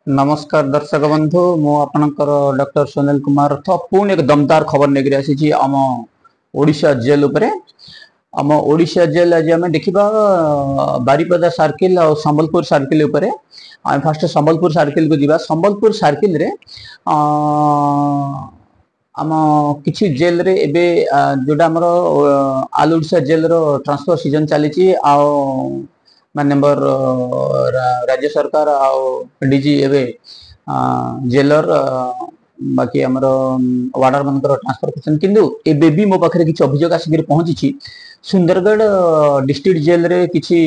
नमस्कार दर्शक बंधु मु आपणकर डॉक्टर सुनील कुमार रथ पुणी एक दमदार खबर नेगिरी आसी आम ओडिशा जेल उपरे आम ओडिशा जेल आज आम देखा बारिपदा सर्किल और संबलपुर सर्किल उपरे आम फास्ट संबलपुर सर्किल को जीवा संबलपुर सर्किल रे आम किछि जेल रे एबे जोटा हमर आल ओडिशा जेल रो ट्रांसफर सीजन चली माननीय राज्य सरकार डीजी एवं जेलर बाकी आमर वार्डर मान ट्रांसफर कर भी मो पाखे किसी अभियोग आसिक पहुंची सुंदरगढ़ डिस्ट्रिक्ट जेल रे किसी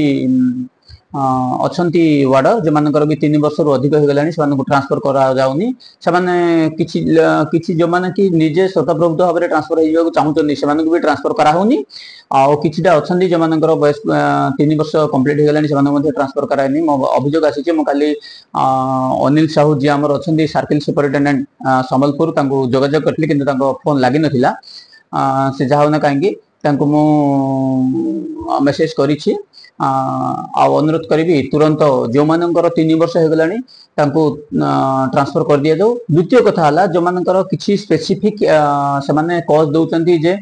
अच्छी वार्डर जो मानकर भी 3 वर्ष रु अधिक हो गलानी से ट्रांसफर करा जाउनी से माने किछि जो माने कि निजे स्वतःप्रभुत्व भाव में ट्रांसफर हो चाहूँ से भी ट्रांसफर करा होनी किछिटा अच्छी जो मानकर बयस 3 वर्ष कंप्लीट हो गलानी से ट्रांसफर करायनी मो अभियोग आसी मो काली अनिल साहू जी आमर अच्छी सर्किल सुपरिटेडेंट संबलपुर जोगाजोग करथिले किंतु फोन लगी नथिला से जाऊ ना कहीं मु मेसेज करिछि अनुरोध करी तुरंत जो मानकर 3 वर्ष हो गलानी ट्रांसफर कर दिया जाऊ। द्वितीय कथा है जो मानकर किसी स्पेसिफिक से माने कज दउचंती जे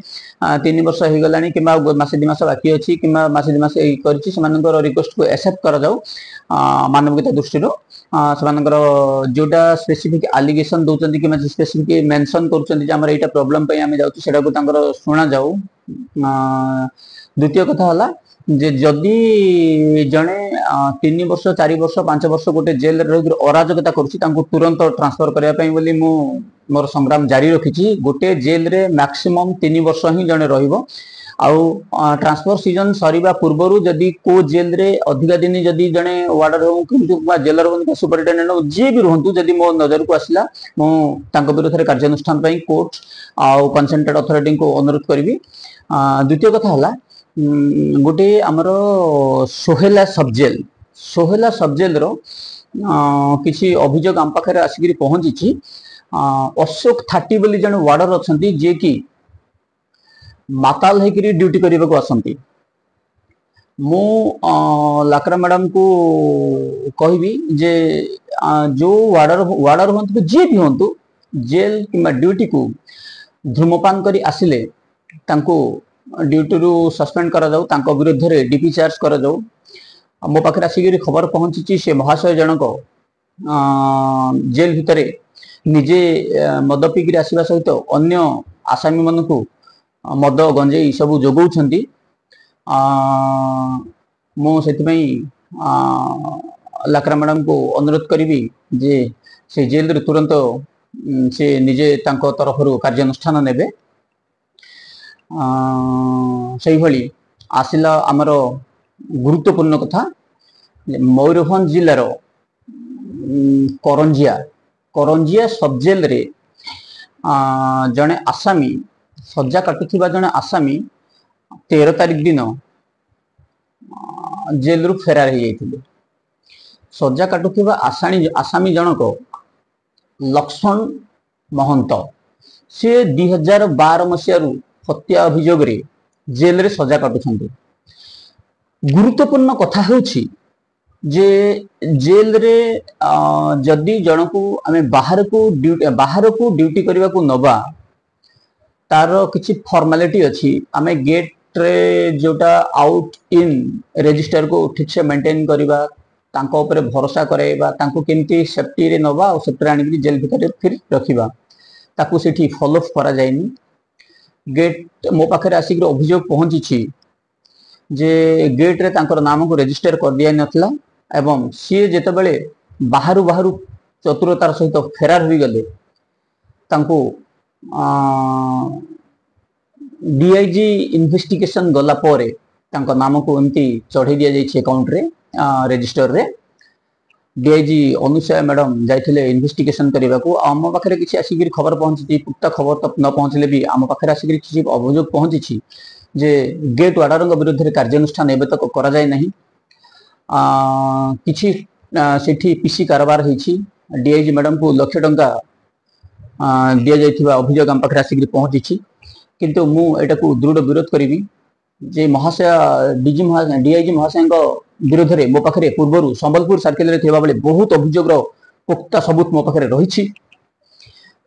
3 वर्ष हो गलानी कि मासे 2 मास बाकी अच्छी कि मासे 2 मास करछि से रिक्वेस्ट को एक्सेप्ट करा जाऊ मानविकता दृष्टि से जोटा स्पेसिफिक एलिगेशन दउचंती कि स्पेसिफिक मेंशन करूचंती जे हमर एटा प्रॉब्लम पे आमे जाउछि सेटा को तांकर सुना जाऊ। द्वितीय कथा है जे जदि जड़े 3 वर्ष 4 वर्ष 5 वर्ष गोटे जेल रही अराजकता करुच्ची तुरंत ट्रांसफर करने बोली मोर संग्राम जारी रखी गोटे जेल रे मैक्सिमम 3 वर्ष ही जड़े रहिबो आउ ट्रांसफर सीजन सरीबा पूर्व जदि को जेल रे अधिका दिन जदि जड़े वार्डर हो कि जेलर हो सुपरिटेडेंट हो जी भी रुहतु जदि मो नजर को आसला मो विरोध कार्यानुष्ठान कोर्ट आउ कंसेंटेड अथॉरिटी को अनुरोध करी। द्वितीय कथा है गोटे आमर सोहेला सबजेल रो किसी अभियोग आम पाखे आसिक पहुंची अशोक थाटी बोली जन वार्डर अच्छा जे कि माताल होकर ड्यूटी करने को आसती मु लाकरा मैडम को कहबी जे जो वार्डर हूँ जी भी हूँ जेल कि ड्यूटी को धूमपान करी आसिले ड्यूटी रू सस्पेंड करा जाऊ तांको विरुद्ध रे डीपी चार्ज करा जाऊ। मो पाखे आसिक खबर पहुंची से महाशय जनक जेल भितर निजे मद पिकी आसवा सहित अन्य आसामी मन को मद गंजेई सब जोगौछंती मो सेतिपई लाकरा मैडम को अनुरोध करी जे से जेल रे तुरंत से निजे तांको तरफ कार्यानुष्ठान नेबे। से भली आसिला आमर गुरुत्वपूर्ण कथा मयूरभंज जिलार करंजिया सब जेल रे जड़े आसामी सजा काटुवा जड़े आसामी 13 तारिख दिन जेल रु फेरार हो जाते सजा काटुवा आसामी जनक लक्ष्मण महंत सी 2012 मसीह हत्या अभियोग रे जेल रे सजा काटुछंती। गुरुत्वपूर्ण कथा होछि जे जेल रे जदि जनकू आमे बाहर को ड्यूटी करबा को नबा तार किछि फॉर्मेलिटी अछि आमे गेट रे जोटा आउट इन रजिस्टर को ठीक से मेंटेन करबा तांको ऊपर भरोसा करैबा तांको केमती सेफ्टी रे नबा और सेफ्टी आनी जेल भीतर फिर रखिबा ताकू सेठी फॉलो अप करा जायनी। गेट मो पाखे आसिक अभियोग पहुंची जे गेट रे तांकर नाम को रजिस्टर कर दिया नथला एवं सी जेते बेले बाहरु चतुरतार सहित फेरार हो गले तांको डीआईजी इन्वेस्टिगेशन गला परे तांको नाम को एमती चढ़े दिया जाइछे अकाउंट रे रजिस्टर रे डीआईजी अनुसया मैडम जाइथिले इन्वेस्टिगेशन करबा को आम पाखे किसी आसिक खबर पहुंची पुख्ता खबर तो न पहुंचले भी आम पाखे आसिक किसी अभियोग पहुंची जे गेट वार्डर विरुद्ध कार्यानुष्ठान एबे तक करा जाय नहीं किछि सेठी पीसी कारबार होईछि डीआईजी मैडम को लाख टंका दिया जाइथिबा अभियोग आम पाखे आसिक पहुंची किंतु मु एटा को दृढ़ विरोध करिवि जे महाशय डीआईजी महाशय विरोध में मो पाखे पूर्व संबलपुर सर्किल रे थिबा बेले बहुत अभियोग पुख्ता सबूत मो पाखे रही।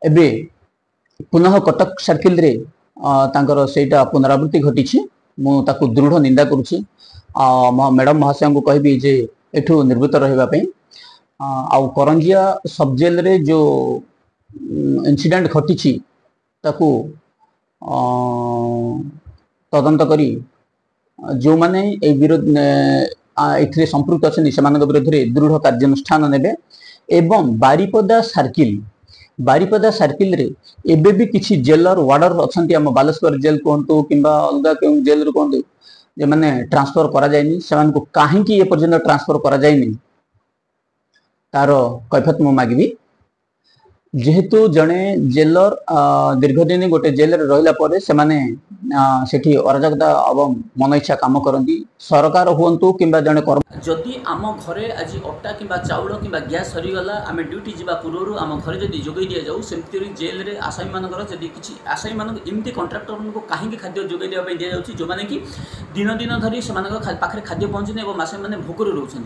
एबे पुनः कटक सर्किल रे तांकर सेटा पुनरावृत्ति घटी मु ताकू दृढ़ निंदा करुछि। मैडम महाशय को कहबी जे एठू निर्वृत्त रहबा पई आउ करंजिया सब जेल रे जो इंसिडेंट घटी ताकू तदंत करी जो माने ए विरोध एथिरे संपृक्त अछन से विरोध में दृढ़ कार्यानुष्ठान नेबे। एवं बारिपदा सर्किल रे एबे भी किछि जेलर वार्डर अछंती हम बालेश्वर जेल कहंतु किंबा अलगा के जेल रे कहंतु जे माने ट्रांसफर करा जायनी सेमान को काहे की ए पर्यंत ट्रांसफर करा जायनी तार कैफत मु मागिबी। जेहेतु जड़े जेलर दीर्घदिन गोटे जेल रहा पर से अराजकता एवं मन इच्छा कम करती सरकार हूँ कि जड़े कर्म जदि आम घरे आज अटा कि चाउल कि गैस सरीगला आम ड्यूटी जा पूर्व आम घरे जदि जोगे दि जाऊ सेमती जेल रे आसामी मानकर जदि किसी आसामी मान एमती कंट्राक्टर को कहीं खाद्य जोगे देवाई दि जाऊँगी जो मैंने कि दिन दिन धरी से पाखे खाद्य पहुँचने और आसामी मैंने भोकर रोचे।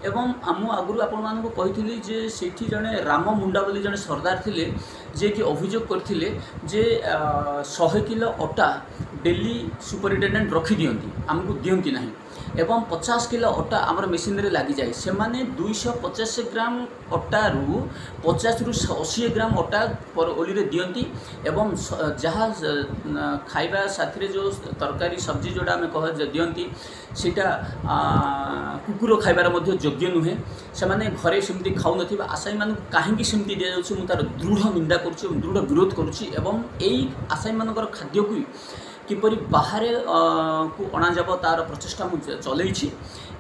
एवं आम आगुरी आपली से जड़े राम मुंडा बोली जड़े सरदार थे जे कि अभियोग करथिले जे 100 किलो अटा डेली सुपरिटेडेंट रखी दियंती आमको दियंती नहीं एवं 50 किलो अटा आमर मेसीन रे लगी जाए से माने 250 ग्राम अटा रु 50 रु 80 ग्राम अटा पर ओली रे दियंती एवं जहाँ खाइबा साथी रे जो तरकारी सब्जी जोड़ा आम कह दियंती सीटा कुकुर खाइबार मध्य योग्य नुहे से माने घरे सेमती खाऊ नथिबा आसामी मान कहीं सेमती दि जाउछि मु तार दृढ़ निंदा करुछि दृढ़ विरोध करुछि एवं एई आसामी मानकर खाद्य को किपरि बाहर को अणाযাব तार प्रचेषा मुझे चलई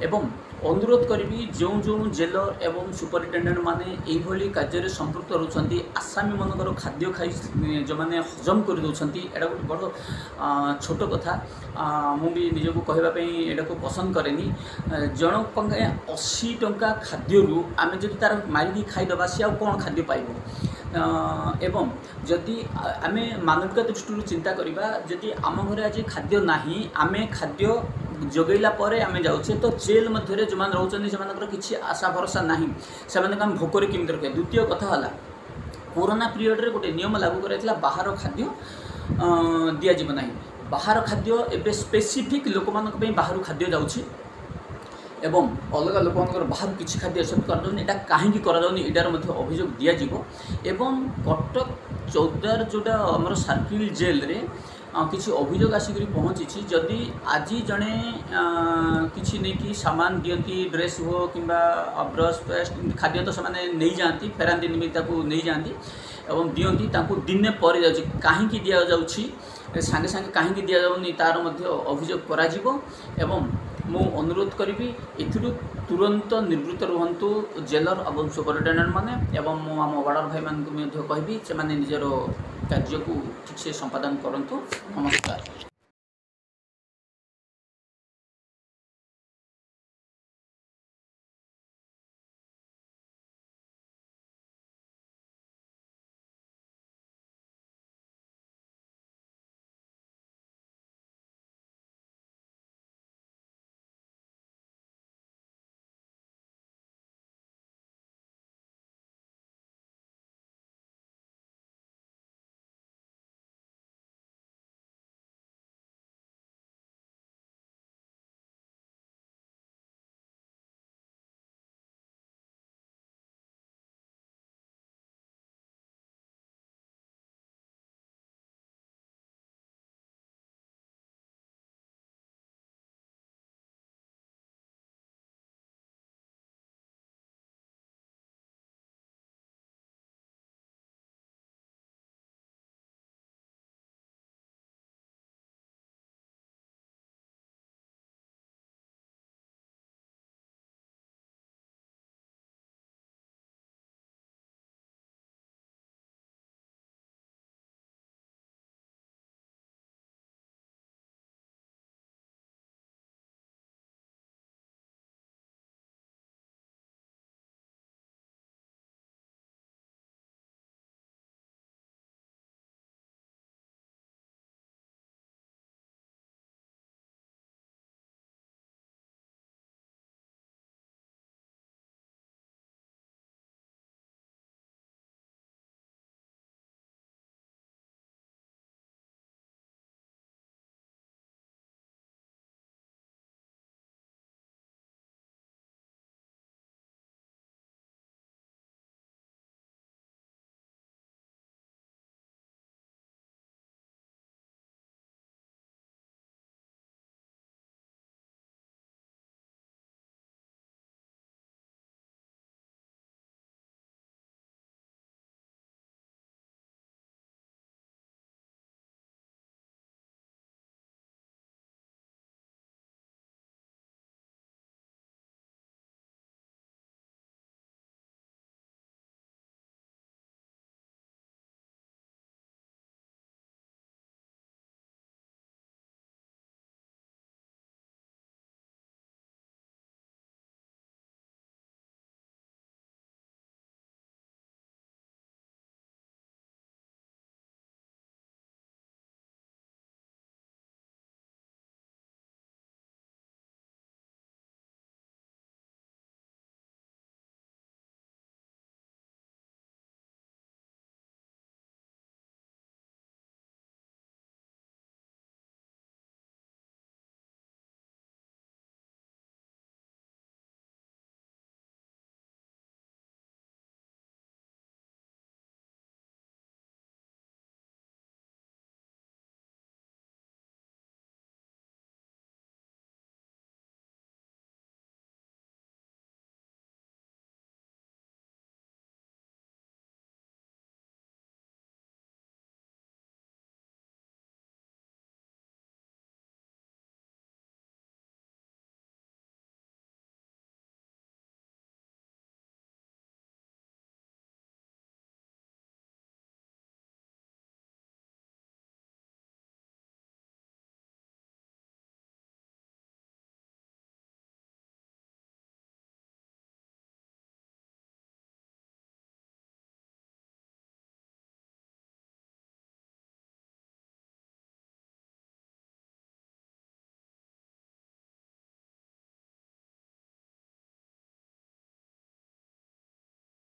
एवं अनुरोध करी जो जो जेलर एवं सुपरिटेडेंट माने यही कार्य संपृक्त रोचंती आसामी मानकर खाद्य खाई जो मैंने हजम कर दौरान एटा गोटे बड़ छोट कथा मुझे निजक कहवाई एटा को पसंद करेनी जन 80 टंका खाद्य आम जब तार मारिकी खाईदे सी आ कौन खाद्य पाइब एवं जदि आम मानविकता दृष्टि चिंता करवा जदि आम घर आज खाद्य नाही आम खाद्य जोगैला परे आम जाऊे तो जेल मध्य जो मैंने रोचंती से किसी आशा भरोसा नहीं से आम भोकर केमी रखे। द्वितीय कथा है कोरोना पीरियड रे गोटे नियम लागू कराइला बाहर खाद्य दिज्व ना बाहर खाद्य एवं स्पेसिफिक लोक मान बाहर खाद्य जाऊँगी एवं अलग लोक बाहर किसी खाद्य एक्सेप्ट कर कहीं करार अभियोग दिज्व एवं कटक चौद्वार जोटा आम सर्किल जेल रे किसी अभियोग आसिक पहुँची जदि आज जड़े किसी नहीं कि सामान दियंती ड्रेस हो कि ब्रश पेस्ट खाद्य तो से नहीं जाती फेराती नहीं जाती एवं दियंती दिने पर जाऊँगी कहीं दि जाऊँगी सांगे सांगे कहीं दि जाऊनी तार अभियोग करा एवं मु अनुरोध करी एथिरु तुरंत निवृत्त रुहंतु जेलर और सुपरिटेडेंट माने एवं मु आम वार्डर भाई मान को कहबी से निजर कार्य को ठीक से संपादन करंतु। नमस्कार।